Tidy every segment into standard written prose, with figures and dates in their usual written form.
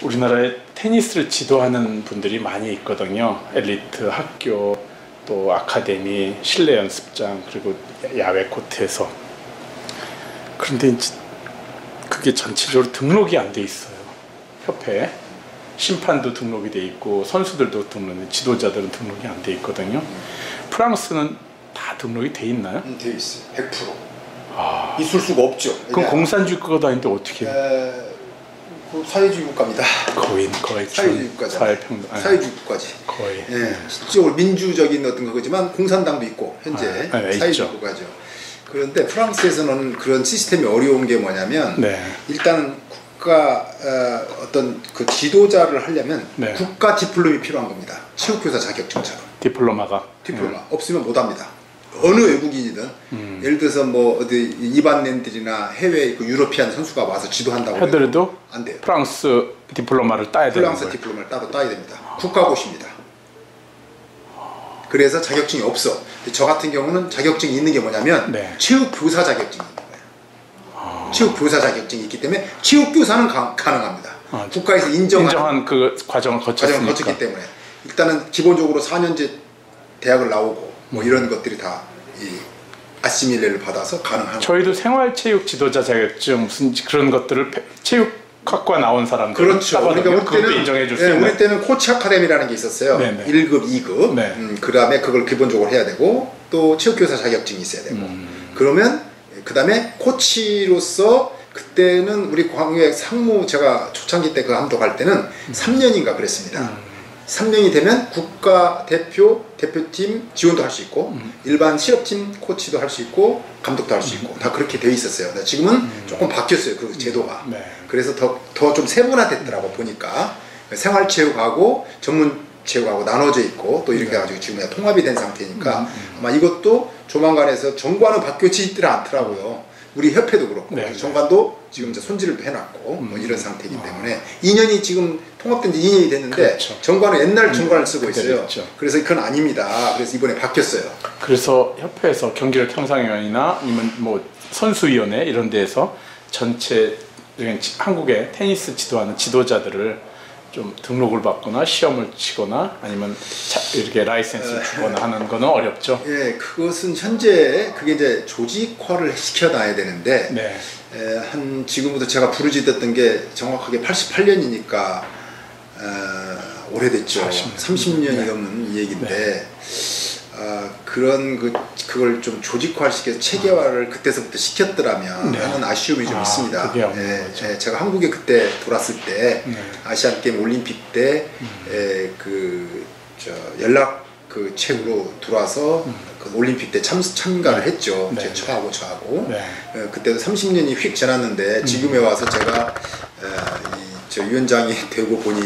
우리나라에 테니스를 지도하는 분들이 많이 있거든요. 엘리트 학교, 또 아카데미, 실내 연습장, 그리고 야외 코트에서. 그런데 이제 그게 전체적으로 등록이 안 돼 있어요. 협회에. 심판도 등록이 돼 있고 선수들도 등록이, 지도자들은 등록이 안 돼 있거든요. 프랑스는 다 등록이 돼 있나요? 돼 있어요. 100%. 있을 수가 없죠. 그럼 공산주의 국가도 아닌데 어떻게? 사회주의 국가입니다. 거의 사회주의 국가죠. 사회주의 국가지. 거의. 예, 실질적으로 민주적인 어떤 그거지만 공산당도 있고 현재 사회주의 있죠. 국가죠. 그런데 프랑스에서는 그런 시스템이 어려운 게 뭐냐면 일단 국가 어떤 그 지도자를 하려면 국가 디플롬이 필요한 겁니다. 체육교사 자격증처럼. 디플로마 없으면 못합니다. 어느 외국인이든 예를 들어서 뭐 어디 이반랜들이나 해외 그 유러피안 선수가 와서 지도한다고 해도 안 돼요. 프랑스 디플로마를 따야 되는 거예요. 프랑스 디플로마를 따로 따야 됩니다. 국가고시입니다. 그래서 자격증이 없어. 저 같은 경우는 자격증이 있는 게 뭐냐면 체육교사 자격증이 있는 거예요. 체육교사 자격증이 있기 때문에 체육교사는 가능합니다. 국가에서 인정한 그 과정을 거쳤기 때문에 일단은 기본적으로 4년제 대학을 나오고 뭐 이런 것들이 다 이 아시밀레를 받아서 가능한. 저희도 생활체육 지도자 자격증 무슨 그런 것들을 체육학과 나온 사람들 그렇죠. 그러니까 우리 때는 인정해 줄 수 있는. 우리 때는 코치 아카데미라는 게 있었어요. 1급, 2급. 그다음에 그걸 기본적으로 해야 되고 또 체육교사 자격증이 있어야 되고. 그러면 그다음에 코치로서 그때는 우리 광우의 상무 제가 초창기 때 그 감독할 때는 3년인가 그랬습니다. 3년이 되면 국가 대표팀 지원도 할 수 있고 일반 실업팀 코치도 할 수 있고 감독도 할 수 있고 다 그렇게 돼 있었어요. 지금은 조금 바뀌었어요. 그 제도가. 그래서 더 좀 세분화됐더라고 보니까 생활체육하고 전문체육하고 나눠져 있고 또 이렇게 해가지고 지금 통합이 된 상태니까 아마 이것도 조만간에서 정관은 바뀌지 있더라 않더라고요. 우리 협회도 그렇고 정관도 지금 이제 손질을 해놨고 뭐 이런 상태이기 때문에 2년이 지금 통합된 지 2년이 됐는데 정관은 옛날 정관을 쓰고 있어요. 그래서 그건 아닙니다. 그래서 이번에 바뀌었어요. 그래서 협회에서 경기력 형상위원회나 아니면 뭐 선수위원회 이런 데에서 전체 한국의 테니스 지도하는 지도자들을 좀 등록을 받거나 시험을 치거나 아니면 이렇게 라이센스를 주거나 하는 거는 어렵죠. 예, 그것은 현재 그게 이제 조직화를 시켜놔야 되는데 한 지금부터 제가 부르짖었던 게 정확하게 88년이니까 오래됐죠. 30년이 넘는 이 얘기인데 그런 그걸 좀 조직화를 시켜서 체계화를 그때서부터 시켰더라면 하는 아쉬움이 좀 있습니다. 제가 한국에 그때 돌았을 때 아시안 게임 올림픽 때 연락 책으로 들어와서 그 올림픽 때 참가를 했죠. 제 처하고 저하고 그때도 30년이 휙 지났는데 지금에 와서 제가 저 위원장이 되고 보니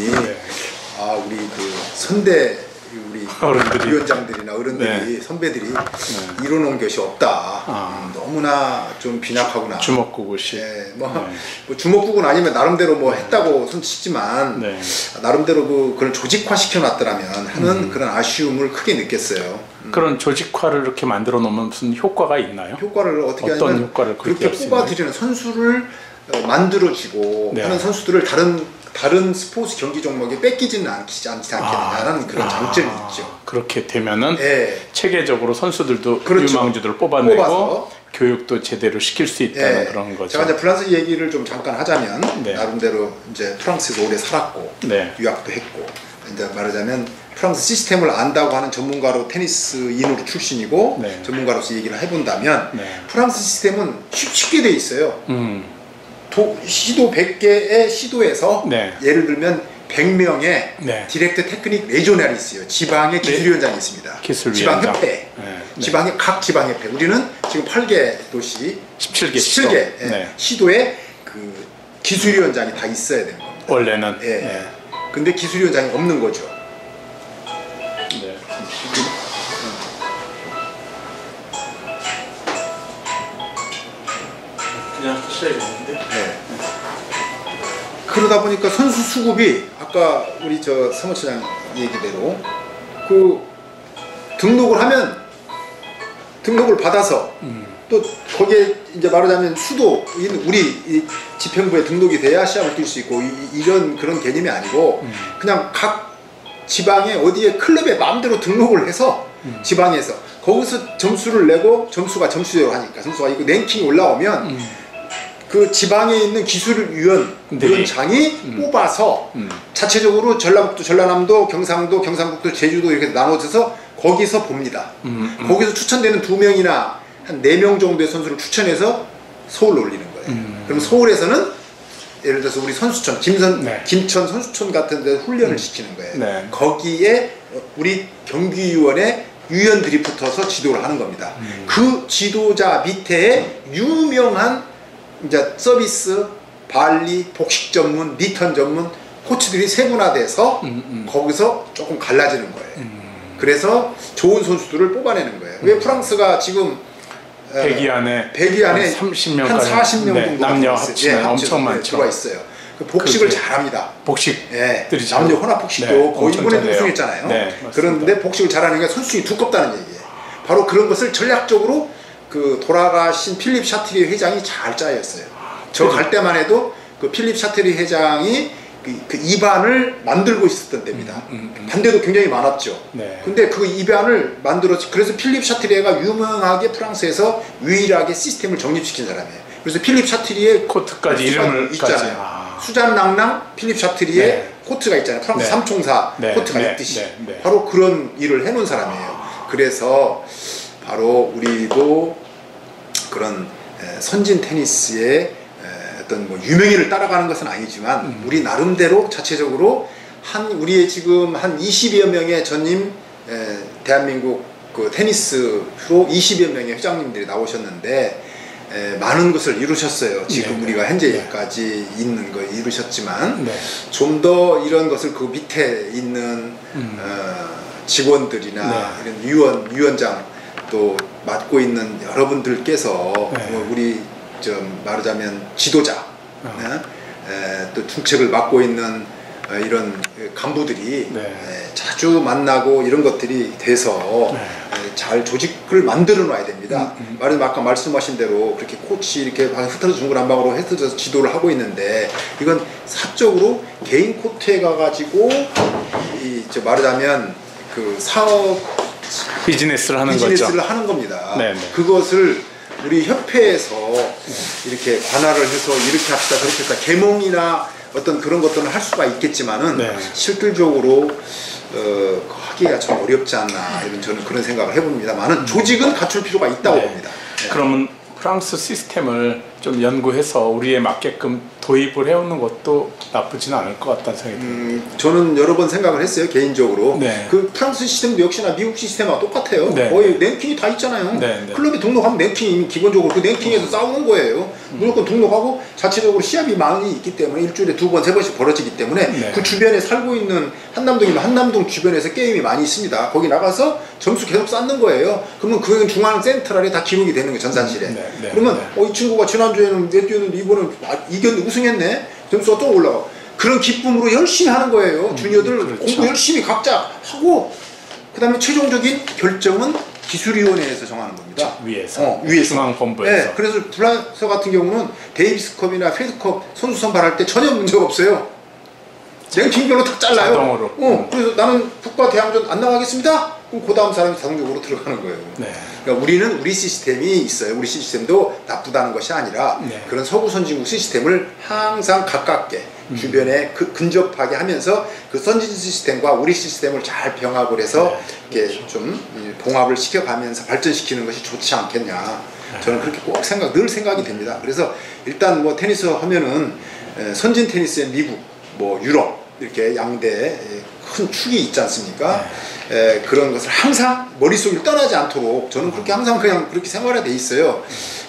우리 그 선대 우리 위원장들이나 어른들이 선배들이 이뤄놓은 것이 없다. 너무나 좀 빈약하구나. 주먹구구식. 뭐 주먹구구는 아니면 나름대로 뭐 했다고 손치지만 나름대로 그걸 조직화 시켜놨더라면 하는 그런 아쉬움을 크게 느꼈어요. 그런 조직화를 이렇게 만들어 놓으면 무슨 효과가 있나요? 효과를 어떻게 하냐면 그렇게 뽑아들이는 선수를 만들어주고 하는 선수들을 다른 스포츠 경기 종목에 뺏기지는 않지 않겠느냐는 그런 장점이 있죠. 그렇게 되면은 체계적으로 선수들도 유망주들을 뽑아내고 교육도 제대로 시킬 수 있다는 그런 거죠. 제가 이제 프랑스 얘기를 좀 잠깐 하자면 나름대로 이제 프랑스에서 오래 살았고 유학도 했고 이제 말하자면 프랑스 시스템을 안다고 하는 전문가로 테니스인으로 출신이고 전문가로서 얘기를 해본다면 프랑스 시스템은 쉽게 돼 있어요. 시도 100개의 시도에서 예를 들면 100명의 디렉터 테크닉 레조널이 있어요. 지방의 기술위원장이 있습니다. 지방협회. 각 지방협회. 우리는 지금 8개 도시 17개 시도에 그 기술위원장이 다 있어야 되는 겁니다. 원래는. 근데 기술위원장이 없는 거죠. 그냥 하셔야겠는데. 그러다 보니까 선수 수급이 아까 우리 저 사무처장 얘기대로 그 등록을 받아서 또 거기에 이제 말하자면 수도 우리 이 집행부에 등록이 돼야 시합을 뛸 수 있고 이런 그런 개념이 아니고 그냥 각 지방에 어디에 클럽에 마음대로 등록을 해서 지방에서 거기서 점수를 내고 점수가 점수대로 하니까 점수가 있고 랭킹이 올라오면 그 지방에 있는 기술위원장이 뽑아서 자체적으로 전라북도, 전라남도, 경상도, 경상북도, 제주도 이렇게 나눠져서 거기서 봅니다. 거기서 추천되는 2명이나 한 4명 정도의 선수를 추천해서 서울로 올리는 거예요. 그럼 서울에서는 예를 들어서 우리 선수촌, 김천 선수촌 같은 데 훈련을 시키는 거예요. 거기에 우리 경기위원회 위원들이 붙어서 지도를 하는 겁니다. 그 지도자 밑에 유명한 이제 서비스, 발리, 복식 전문, 리턴 전문 코치들이 세분화돼서 거기서 조금 갈라지는 거예요. 그래서 좋은 선수들을 뽑아내는 거예요. 왜 프랑스가 지금 100위 안에 30명까지 한 40명 정도 남녀 합치면 엄청 많죠. 들어와 있어요. 그 복식을 잘합니다. 복식들이 남녀 혼합 복식도 거의 이번에 우승했잖아요. 그런데 복식을 잘하는 게 선수층이 두껍다는 얘기예요. 바로 그런 것을 전략적으로 그 돌아가신 필립 샤트리 회장이 잘 짜였어요. 저 갈 때만 해도 그 필립 샤트리 회장이 그 입안을 만들고 있었던 때입니다. 반대도 굉장히 많았죠. 근데 그 입안을 만들었지. 그래서 필립 샤트리가 유명하게 프랑스에서 유일하게 시스템을 정립시킨 사람이에요. 그래서 필립 샤트리의 코트까지 이름을 있잖아요. 수잔 낭랑, 필립 샤트리의 코트가 있잖아요. 프랑스 삼총사 코트가 있듯이 바로 그런 일을 해놓은 사람이에요. 그래서 바로 우리도 그런 선진 테니스의 어떤 뭐 유명인을 따라가는 것은 아니지만 우리 나름대로 자체적으로 우리의 지금 한 20여 명의 전임 대한민국 그 테니스 프로 20여 명의 회장님들이 나오셨는데 많은 것을 이루셨어요. 지금 우리가 현재까지 있는 거 이루셨지만 좀 더 이런 것을 그 밑에 있는 직원들이나 이런 위원장 또 맡고 있는 여러분들께서 우리 좀 말하자면 지도자 또 중책을 맡고 있는 이런 간부들이 자주 만나고 이런 것들이 돼서 잘 조직을 만들어 놔야 됩니다. 아까 말씀하신 대로 그렇게 코치 이렇게 흩어져 중구난방으로 흩어져서 지도를 하고 있는데 이건 사적으로 개인 코트에 가가지고 말하자면 그 사업 비즈니스를 하는 겁니다. 그것을 우리 협회에서 이렇게 관할을 해서 이렇게 합시다 그렇게 합시다 계몽이나 어떤 그런 것들은 할 수가 있겠지만은 실질적으로 하기가 좀 어렵지 않나 이런 저는 그런 생각을 해봅니다만은 조직은 갖출 필요가 있다고 봅니다. 그러면 프랑스 시스템을 좀 연구해서 우리에 맞게끔 도입을 해오는 것도 나쁘지는 않을 것 같다는 생각이 듭니다. 저는 여러 번 생각을 했어요 개인적으로. 그 프랑스 시스템도 역시나 미국 시스템하고 똑같아요. 거의 랭킹이 다 있잖아요. 클럽에 등록하면 랭킹이 기본적으로 그 랭킹에서 싸우는 거예요. 무조건 등록하고 자체적으로 시합이 많이 있기 때문에 일주일에 2번, 3번씩 벌어지기 때문에 그 주변에 살고 있는 한남동이면 한남동 주변에서 게임이 많이 있습니다. 거기 나가서 점수 계속 쌓는 거예요. 그러면 그 중앙 센트럴에 다 기록이 되는 거예요. 전산실에. 그러면 이 친구가 지난주에는 몇 뛰었는데 이번은 우승했네. 점수가 또 올라가. 그런 기쁨으로 열심히 하는 거예요. 주니어들 공부 열심히 각자 하고 그 다음에 최종적인 결정은 기술위원회에서 정하는 겁니다. 위에서. 중앙본부에서. 그래서 프랑스 같은 경우는 데이비스컵이나 페드컵 선수 선발할 때 전혀 문제가 없어요. 랭킹별로 딱 잘라요. 자동으로. 그래서 나는 북과 대항전 안 나가겠습니다. 그럼 그 다음 사람이 자동적으로 들어가는 거예요. 그러니까 우리는 우리 시스템이 있어요. 우리 시스템도 나쁘다는 것이 아니라 그런 서구 선진국 시스템을 항상 가깝게 주변에 근접하게 하면서 그 선진 시스템과 우리 시스템을 잘 병합을 해서 이렇게 좀 봉합을 시켜가면서 발전시키는 것이 좋지 않겠냐. 저는 그렇게 꼭 늘 생각이 됩니다. 그래서 일단 뭐 테니스 하면은 선진 테니스의 미국, 뭐 유럽 이렇게 양대 큰 축이 있지 않습니까? 그런 것을 항상 머릿속을 떠나지 않도록 저는 그렇게 항상 그냥 그렇게 생활화 돼 있어요.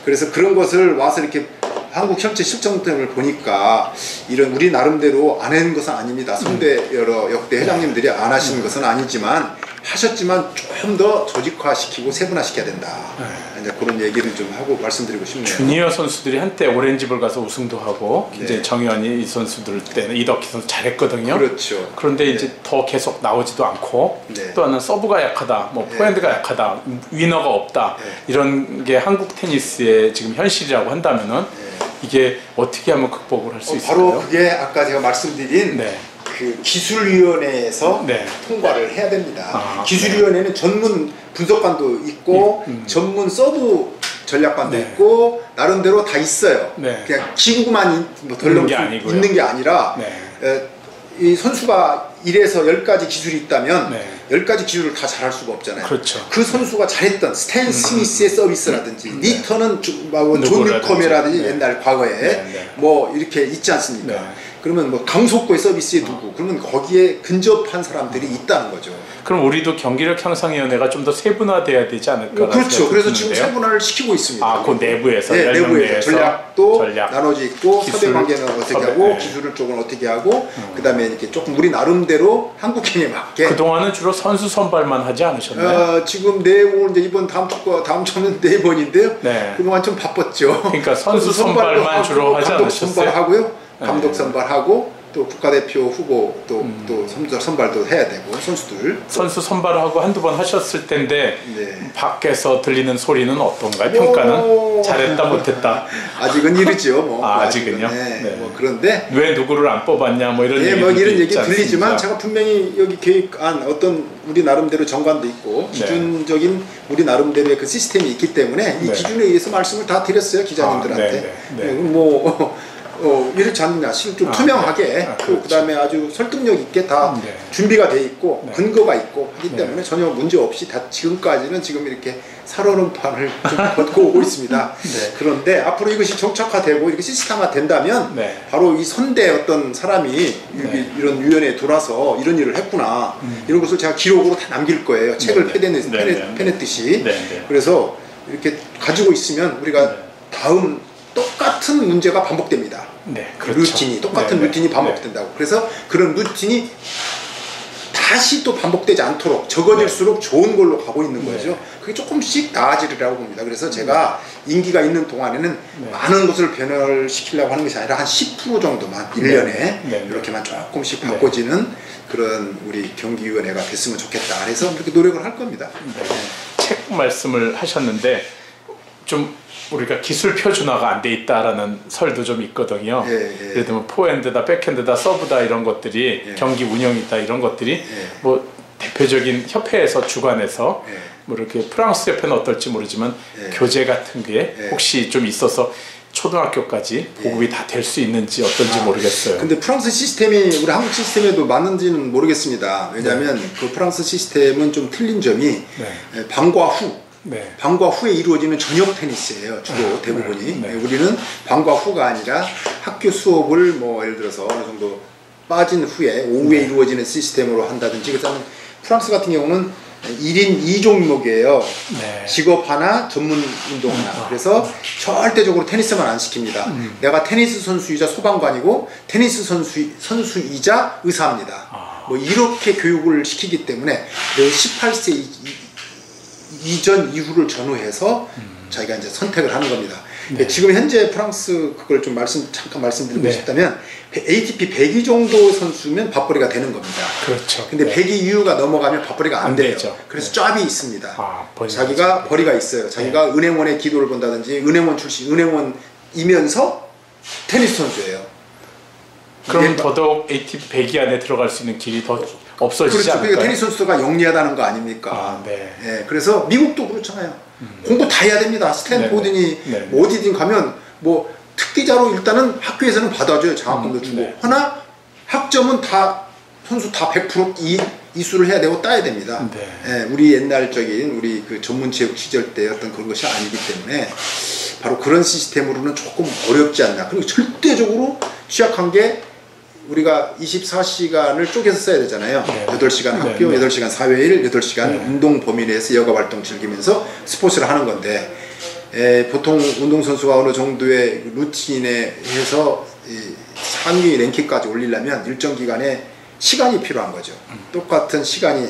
그래서 그런 것을 와서 이렇게 한국 현재 실정들을 보니까 이런 우리 나름대로 안 하는 것은 아닙니다. 선대 여러 역대 회장님들이 안 하시는 것은 아니지만 하셨지만 좀 더 조직화시키고 세분화시켜야 된다. 이제 그런 얘기를 좀 하고 말씀드리고 싶네요. 주니어 선수들이 한때 오렌지볼 가서 우승도 하고 이제 정현이 이 선수들 때는 이덕희 선수 잘했거든요. 그렇죠. 그런데 이제 더 계속 나오지도 않고 또 하나는 서브가 약하다, 뭐 포핸드가 약하다, 위너가 없다 이런 게 한국 테니스의 지금 현실이라고 한다면은 이게 어떻게 하면 극복을 할 수 있을까요? 바로 그게 아까 제가 말씀드린 그 기술위원회에서 통과를 해야 됩니다. 기술위원회는 전문 분석관도 있고 전문 서브 전략관도 있고 나름대로 다 있어요. 그냥 기구만 덜렁 있는 게 아니라 이 선수가 1에서 10가지 기술이 있다면 10가지 기술을 다 잘할 수가 없잖아요. 그렇죠. 그 선수가 잘했던 스탠 스미스의 서비스라든지 리턴은 존 뉴커메라든지 옛날 과거에 뭐 이렇게 있지 않습니까? 그러면 뭐 강속구의 서비스에 누구 그러면 거기에 근접한 사람들이 있다는 거죠. 그럼 우리도 경기력 향상위원회가 좀 더 세분화돼야 되지 않을까? 그렇죠. 그래서 지금 세분화를 시키고 있습니다. 그 내부에서 내부에서 전략도 나눠져 있고 섭외 관계는 어떻게 하고 기술을 쪽은 어떻게 하고 그다음에 이렇게 조금 우리 나름대로 한국행에 맞게. 그동안은 주로 선수 선발만 하지 않으셨나요? 지금 4번 이제 이번 다음 주는 4번인데요. 그동안 좀 바빴죠. 그러니까 선수 선발만 주로 하지 않으셨어요? 선발하고요. 감독 선발하고 또 국가대표 후보 또 선발도 해야 되고 선수 선발하고 한두 번 하셨을 텐데 밖에서 들리는 소리는 어떤가요? 평가는? 잘했다 못했다? 아직은 이르죠. 아직은요? 뭐 그런데 왜 누구를 안 뽑았냐 뭐 이런 이런 얘기 들리지만 제가 분명히 여기 계획안 어떤 우리 나름대로 정관도 있고 기준적인 우리 나름대로의 그 시스템이 있기 때문에 이 기준에 의해서 말씀을 다 드렸어요 기자님들한테. 이렇지 않느냐, 좀 투명하게, 그다음에 아주 설득력 있게 다 준비가 돼 있고 근거가 있고 하기 때문에 전혀 문제 없이 다 지금까지는 지금 이렇게 살얼음판을 좀 걷고 오고 있습니다. 그런데 앞으로 이것이 정착화되고 이렇게 시스템화 된다면 바로 이 선대 어떤 사람이 이런 위원회에 돌아서 이런 일을 했구나 이런 것을 제가 기록으로 다 남길 거예요. 책을 펴냈듯이. 그래서 이렇게 가지고 있으면 우리가 다음 똑같은 문제가 반복됩니다. 그렇죠. 루틴이 똑같은 루틴이 반복된다고. 그래서 그런 루틴이 다시 또 반복되지 않도록 적어질수록 좋은 걸로 가고 있는 거죠. 그게 조금씩 나아지리라고 봅니다. 그래서 제가 임기가 있는 동안에는 많은 것을 변화시키려고 하는 것이 아니라 한 10% 정도만 1년에 이렇게만 조금씩 바꿔지는 그런 우리 경기위원회가 됐으면 좋겠다. 그래서 그렇게 노력을 할 겁니다. 책 말씀을 하셨는데 좀 우리가 기술 표준화가 안 돼 있다라는 설도 좀 있거든요. 예를 들면 포핸드다, 백핸드다, 서브다 이런 것들이 경기 운영이다 이런 것들이 뭐 대표적인 협회에서 주관해서 뭐 이렇게 프랑스 협회는 어떨지 모르지만 교재 같은 게 혹시 좀 있어서 초등학교까지 보급이 다 될 수 있는지 어떤지 모르겠어요. 근데 프랑스 시스템이 우리 한국 시스템에도 맞는지는 모르겠습니다. 왜냐하면 그 프랑스 시스템은 좀 틀린 점이 방과 후 방과 후에 이루어지는 저녁 테니스예요. 주로 대부분이. 우리는 방과 후가 아니라 학교 수업을 뭐 예를 들어서 어느 정도 빠진 후에 오후에 이루어지는 시스템으로 한다든지. 그다음에 프랑스 같은 경우는 1인 2종목이에요. 직업 하나, 전문 운동 하나. 그래서 절대적으로 테니스만 안 시킵니다. 내가 테니스 선수이자 소방관이고 테니스 선수이자 의사입니다. 뭐 이렇게 교육을 시키기 때문에 18세 이전 이후를 전후해서 자기가 이제 선택을 하는 겁니다. 지금 현재 프랑스 그걸 좀 잠깐 말씀드리고 싶다면 ATP 100위 정도 선수면 밥벌이가 되는 겁니다. 그렇죠. 근데 100위 이후가 넘어가면 밥벌이가 안 돼요. 그래서 짭이 있습니다. 자기가 벌이가 있어요. 자기가 은행원에 기도를 본다든지 은행원 출신, 은행원이면서 테니스 선수예요. 그럼 더더욱 ATP 100위 안에 들어갈 수 있는 길이 더 없어지지 않을까요? 그러니까 테니스 선수가 영리하다는 거 아닙니까? 그래서 미국도 그렇잖아요. 공부 다 해야 됩니다. 스탠포드니 뭐 어디든 가면 뭐 특기자로 일단은 학교에서는 받아줘요. 장학금도 주고. 하나 학점은 다 선수 다 100% 이수를 해야 되고 따야 됩니다. 우리 옛날적인 우리 그 전문체육 시절 때 어떤 그런 것이 아니기 때문에 바로 그런 시스템으로는 조금 어렵지 않나. 그리고 절대적으로 취약한 게 우리가 24시간을 쪼개서 써야 되잖아요. 8시간 학교, 8시간 사회일, 8시간 운동 범위 내에서 여가 활동 즐기면서 스포츠를 하는 건데 보통 운동선수가 어느 정도의 루틴에 해서 상위 랭킹까지 올리려면 일정 기간에 시간이 필요한 거죠. 똑같은 시간이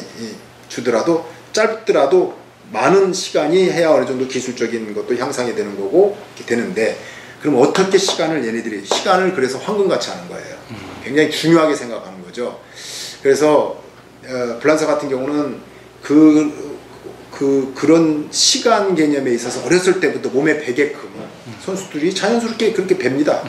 주더라도 짧더라도 많은 시간이 해야 어느 정도 기술적인 것도 향상이 되는 거고 이렇게 되는데, 그럼 어떻게 시간을 시간을 그래서 황금같이 하는 거예요. 굉장히 중요하게 생각하는 거죠. 그래서 불란서 같은 경우는 그런 시간 개념에 있어서 어렸을 때부터 몸에 배게끔 선수들이 자연스럽게 그렇게 뵙니다.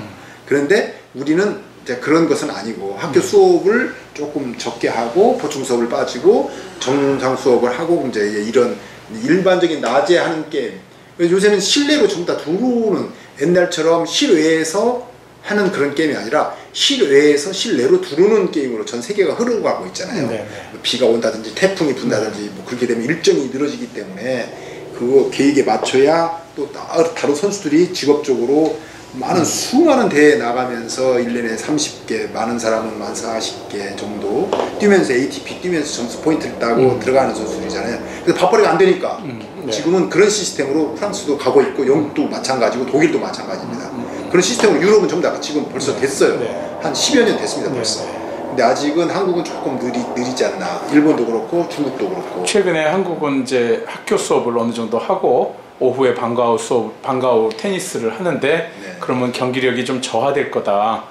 그런데 우리는 이제 그런 것은 아니고 학교 수업을 조금 적게 하고 보충 수업을 빠지고 정상 수업을 하고 이제 이런 일반적인 낮에 하는 게임, 요새는 실내로 전부 다 들어오는, 옛날처럼 실외에서 하는 그런 게임이 아니라 실외에서 실내로 들어오는 게임으로 전 세계가 흘러가고 있잖아요. 네. 비가 온다든지 태풍이 분다든지 뭐 그렇게 되면 일정이 늘어지기 때문에 그 계획에 맞춰야 또 다른 선수들이 직업적으로 많은 수많은 대회에 나가면서 1년에 30개, 많은 사람은 한 40개 정도 뛰면서 ATP 뛰면서 점수 포인트를 따고 들어가는 선수들이잖아요. 그래서 밥벌이가 안 되니까 네. 지금은 그런 시스템으로 프랑스도 가고 있고 영국도 마찬가지고 독일도 마찬가지입니다. 그런 시스템으로 유럽은 전부 다 지금 벌써 됐어요. 네. 한 10여 년 됐습니다 벌써. 근데 아직은 한국은 조금 느리지 않나. 일본도 그렇고 중국도 그렇고. 최근에 한국은 이제 학교 수업을 어느 정도 하고 오후에 방과후 테니스를 하는데 네. 그러면 경기력이 좀 저하될 거다.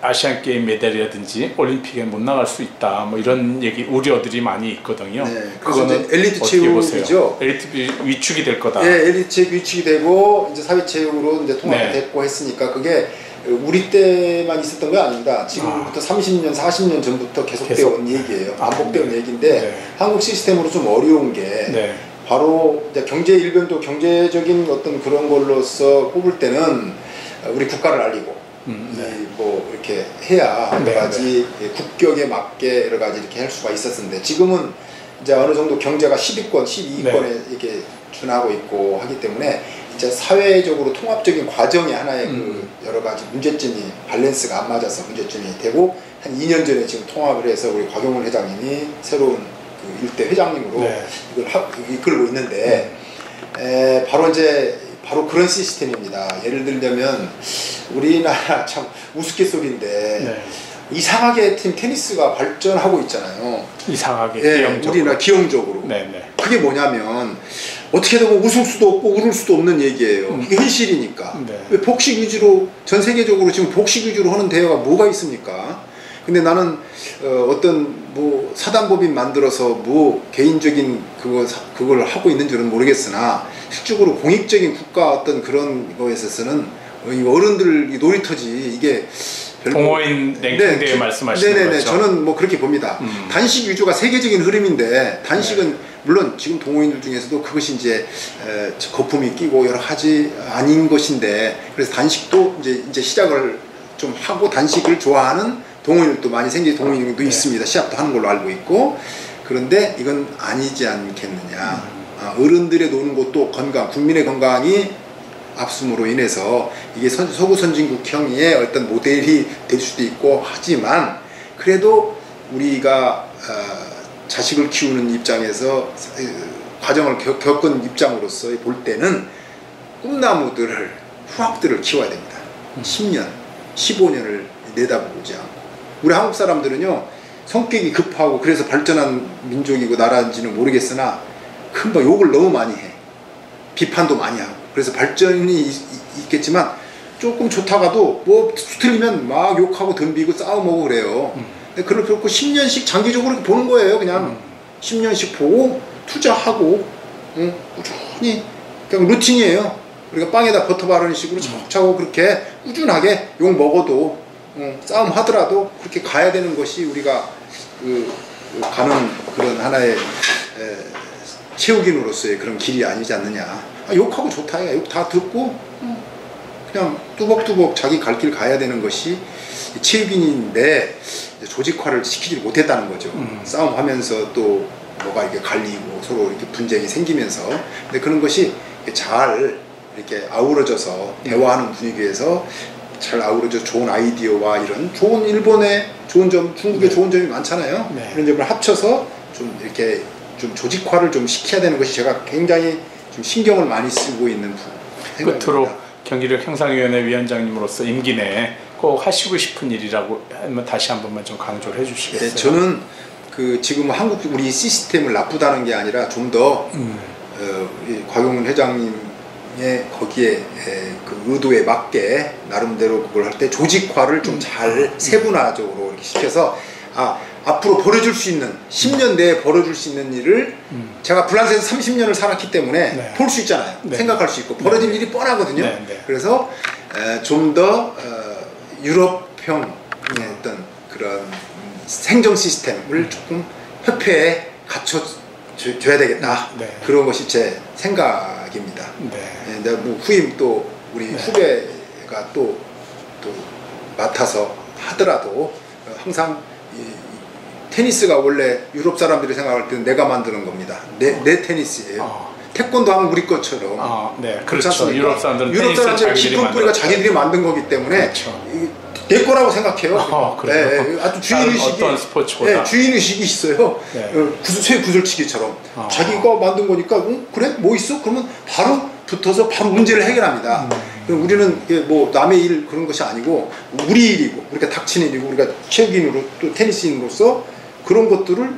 아시안 게임 메달이라든지 올림픽에 못 나갈 수 있다. 뭐 이런 우려들이 많이 있거든요. 네. 그거는 엘리트 체육이죠. 엘리트 위축이 될 거다. 네, 엘리트 체육 위축이 되고 이제 사회 체육으로 이제 통합됐고 네. 했으니까 그게 우리 때만 있었던 게 아닙니다. 지금부터 30년, 40년 전부터 계속되어 온 얘기예요. 반복되어 온 얘기인데 네. 한국 시스템으로 좀 어려운 게 네. 바로 이제 경제 일변도 경제적인 어떤 그런 걸로서 뽑을 때는 우리 국가를 알리고 네. 뭐 이렇게 해야 여러 가지 네. 국격에 맞게 여러 가지 이렇게 할 수가 있었는데 지금은 이제 어느 정도 경제가 10위권, 12위권에 네. 이렇게 준하고 있고 하기 때문에 이제 사회적으로 통합적인 과정의 하나의 그 여러 가지 문제점이 밸런스가 안 맞아서 문제점이 되고 한 2년 전에 지금 통합을 해서 우리 곽용훈 회장님이 새로운 그 일대 회장님으로 네. 이걸 이끌고 있는데 바로 그런 시스템입니다. 예를 들면 우리나라 참 우스갯소리인데 네. 이상하게 팀 테니스가 발전하고 있잖아요. 이상하게 네, 기형적으로. 우리나라 기형적으로. 네, 네. 그게 뭐냐면 어떻게 되면 웃을 수도 없고 울을 수도 없는 얘기예요. 이게 현실이니까. 네. 왜 복식 위주로 전 세계적으로 지금 복식 위주로 하는 대회가 뭐가 있습니까? 근데 나는 어떤 뭐 사단법인 만들어서 뭐 개인적인 그걸 하고 있는 줄은 모르겠으나 실적으로 공익적인 국가 어떤 그런 거에 있어서는 어른들 놀이터지 이게 동호인 랭킹대회 말씀하시는 네네네, 거죠? 저는 뭐 그렇게 봅니다. 단식 위주가 세계적인 흐름인데 단식은 네. 물론 지금 동호인들 중에서도 그것이 이제 거품이 끼고 여러 가지 아닌 것인데 그래서 단식도 이제 시작을 좀 하고 단식을 좋아하는 동호인들도 많이 동호인도 네. 있습니다. 시합도 하는 걸로 알고 있고 그런데 이건 아니지 않겠느냐. 어른들의 노는 것도 건강, 국민의 건강이 앞숨으로 인해서 이게 서구 선진국형의 어떤 모델이 될 수도 있고 하지만 그래도 우리가 자식을 키우는 입장에서 과정을 겪은 입장으로서 볼 때는 꿈나무들을 후학들을 키워야 됩니다. 10년, 15년을 내다보지 않고 우리 한국 사람들은요 성격이 급하고 그래서 발전한 민족이고 나라인지는 모르겠으나 금방 욕을 너무 많이 해. 비판도 많이 하고 그래서 발전이 있겠지만 조금 좋다가도 뭐 틀리면 막 욕하고 덤비고 싸움하고 그래요. 근데 그렇고 10년씩 장기적으로 보는 거예요. 그냥 10년씩 보고 투자하고 꾸준히 그냥 루틴이에요. 우리가 빵에다 버터 바르는 식으로 차곡차곡 그렇게 꾸준하게 욕 먹어도 싸움 하더라도 그렇게 가야 되는 것이 우리가 가는 그런 하나의 체육인으로서의 그런 길이 아니지 않느냐. 욕하고 좋다. 욕 다 듣고 그냥 뚜벅뚜벅 자기 갈 길 가야 되는 것이 체육인인데 조직화를 시키지 못했다는 거죠. 싸움하면서 또 뭐가 이렇게 갈리고 서로 이렇게 분쟁이 생기면서 근데 그런 것이 잘 이렇게 아우러져서 대화하는 분위기에서 잘 아우러져 좋은 아이디어와 이런 좋은 일본의 좋은 점, 중국의 좋은 점이 많잖아요. 네. 그런 점을 합쳐서 좀 이렇게 좀 조직화를 좀 시켜야 되는 것이 제가 굉장히 좀 신경을 많이 쓰고 있는 생각입니다. 끝으로 경기력 향상위원회 위원장님으로서 임기 내에 꼭 하시고 싶은 일이라고 하면 다시 한 번만 좀 강조를 해주시겠어요? 네, 저는 그 지금 한국 우리 시스템을 나쁘다는 게 아니라 좀 더 곽용문 회장님의 거기에 그 의도에 맞게 나름대로 그걸 할 때 조직화를 좀 잘 세분화적으로 이렇게 시켜서 앞으로 벌어질 수 있는 10년 내에 벌어질 수 있는 일을 제가 프랑스에서 30년을 살았기 때문에 네. 볼 수 있잖아요. 네. 생각할 수 있고 벌어질 일이 뻔하거든요. 네. 네. 그래서 좀 더 유럽형 어떤 그런 행정 시스템을 조금 협회에 갖춰줘야 되겠다. 네. 그런 것이 제 생각입니다. 네. 내가 뭐 후임 또 우리 네. 후배가 또 맡아서 하더라도 항상 테니스가 원래 유럽 사람들이 생각할 때는 내가 만드는 겁니다. 내 테니스예요. 태권도 하면 우리 것처럼. 네, 그렇죠. 유럽 사람들은 깊은 뿌리가 자기들이 만든 거기 때문에 그렇죠. 내 거라고 생각해요. 네, 아주 주인의식이, 어떤 스포츠보다. 네, 주인의식이 있어요. 네. 구슬치기처럼 자기가 만든 거니까 그래? 뭐 있어? 그러면 바로 붙어서 바로 문제를 해결합니다. 우리는 뭐 남의 일 그런 것이 아니고 우리 일이고 우리가 닥치는 일이고 우리가 체육인으로 또 테니스인으로서 그런 것들을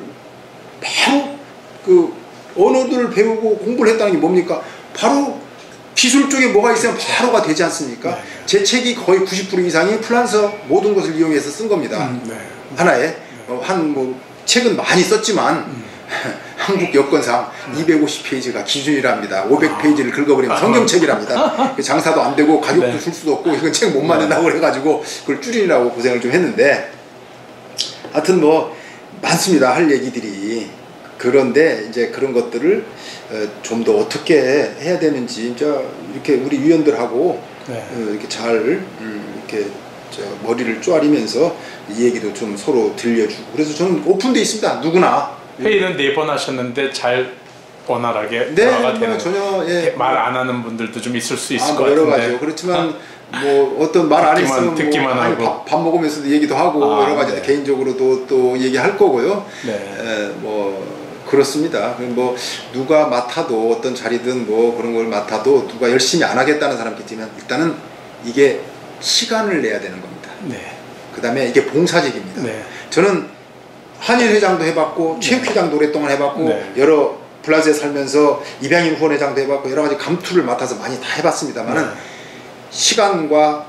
바로 그 언어들을 배우고 공부를 했다는 게 뭡니까? 바로 기술 쪽에 뭐가 있으면 바로가 되지 않습니까? 네. 제 책이 거의 90% 이상이 프랑스어 모든 것을 이용해서 쓴 겁니다. 네. 하나에 책은 많이 썼지만 한국 여건상 250페이지가 기준이랍니다. 500페이지를 긁어버리면 성경책이랍니다. 장사도 안 되고 가격도 네. 줄 수도 없고 이건 책 못 만든다고 그래가지고 그걸 줄이라고 고생을 좀 했는데 하여튼 뭐 많습니다. 할 얘기들이. 그런데 이제 그런 것들을 좀 더 어떻게 해야 되는지 이제 이렇게 우리 위원들하고 네. 이렇게 잘 이렇게 머리를 쪼아리면서 이 얘기도 좀 서로 들려주고 그래서 저는 오픈돼 있습니다. 누구나. 회의는 4번 하셨는데 잘 원활하게 대화가 되는 전혀 말 안 하는 분들도 좀 있을 수 있을 것 여러 같은데 가지요. 그렇지만 뭐 어떤 말 안 했으면 듣기만 하고 밥 먹으면서도 얘기도 하고 여러 가지 네. 개인적으로도 또 얘기할 거고요. 네. 뭐 그렇습니다. 뭐 누가 맡아도 어떤 자리든 뭐 그런 걸 맡아도 누가 열심히 안 하겠다는 사람이겠지만 일단은 이게 시간을 내야 되는 겁니다. 네. 그 다음에 이게 봉사직입니다. 네. 저는 한일회장도 해봤고 체육회장도 오랫동안 해봤고 네. 여러 플라즈에 살면서 입양인 후원회장도 해봤고 여러 가지 감투를 맡아서 많이 다 해봤습니다만은 네. 시간과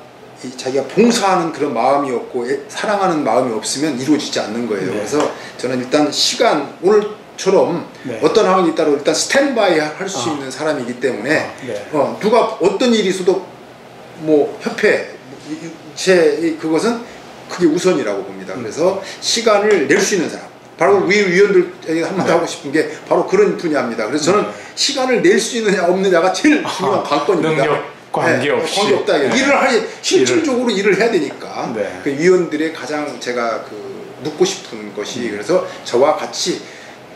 자기가 봉사하는 그런 마음이 없고 사랑하는 마음이 없으면 이루어지지 않는 거예요. 네. 그래서 저는 일단 시간 오늘처럼 네. 어떤 상황이 있다고 일단 스탠바이 할 수 있는 사람이기 때문에 네. 누가 어떤 일이 있어도 뭐 협회 그것은 그게 우선이라고 봅니다. 그래서 시간을 낼 수 있는 사람 바로 위원들에게 한마디 하고 싶은 게 바로 그런 분야입니다. 그래서 저는 시간을 낼 수 있느냐 없느냐가 제일 중요한 관건입니다. 능력 관계없이 관계없다. 네. 실질적으로 일을 해야 되니까 네. 그 위원들의 가장 제가 묻고 싶은 것이 그래서 저와 같이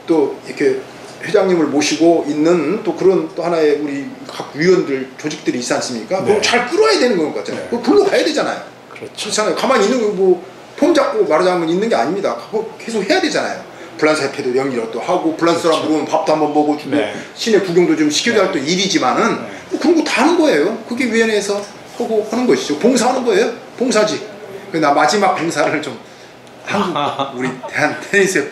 또 이렇게 회장님을 모시고 있는 또 그런 또 하나의 우리 각 위원들 조직들이 있지 않습니까? 네. 그걸 잘 끌어야 되는 건 거잖아요. 네. 그걸 불러가야 되잖아요. 그렇잖아요. 가만히 있는 거 뭐 폼 잡고 말하자면 있는 게 아닙니다. 계속 해야 되잖아요. 프랑스 협회도 연기도 하고 프랑스 사람 들어오면 밥도 한번 먹어주고 네. 시내 구경도 좀 시켜야 할 또 일이지만은 네. 그런 거 다 하는 거예요. 그게 위원회에서 하고 하는 것이죠. 봉사하는 거예요. 봉사직. 나 마지막 봉사를 좀 한국 우리 대한 테니스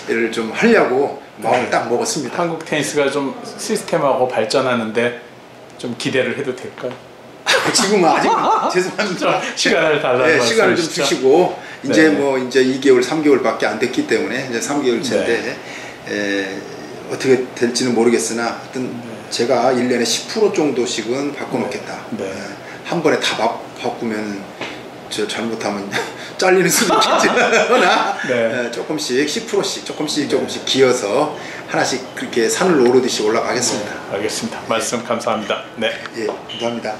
협회를 좀 하려고 마음을 딱 먹었습니다. 한국 테니스가 좀 시스템하고 발전하는데 좀 기대를 해도 될까요? 지금은 아직 죄송합니다. 시간을 달라는 시간을 좀 말씀이시죠? 주시고 이제 네. 뭐 이제 2개월, 3개월밖에 안 됐기 때문에 이제 3개월 차인데 어떻게 될지는 모르겠으나 하여튼 제가 1년에 10% 정도씩은 바꿔놓겠다. 네. 한 번에 다 바꾸면 저 잘못하면 잘리는 수도 있겠지만 네. 조금씩 10%씩 조금씩 기어서 하나씩 그렇게 산을 오르듯이 올라가겠습니다. 알겠습니다. 말씀 감사합니다. 네. 예, 감사합니다.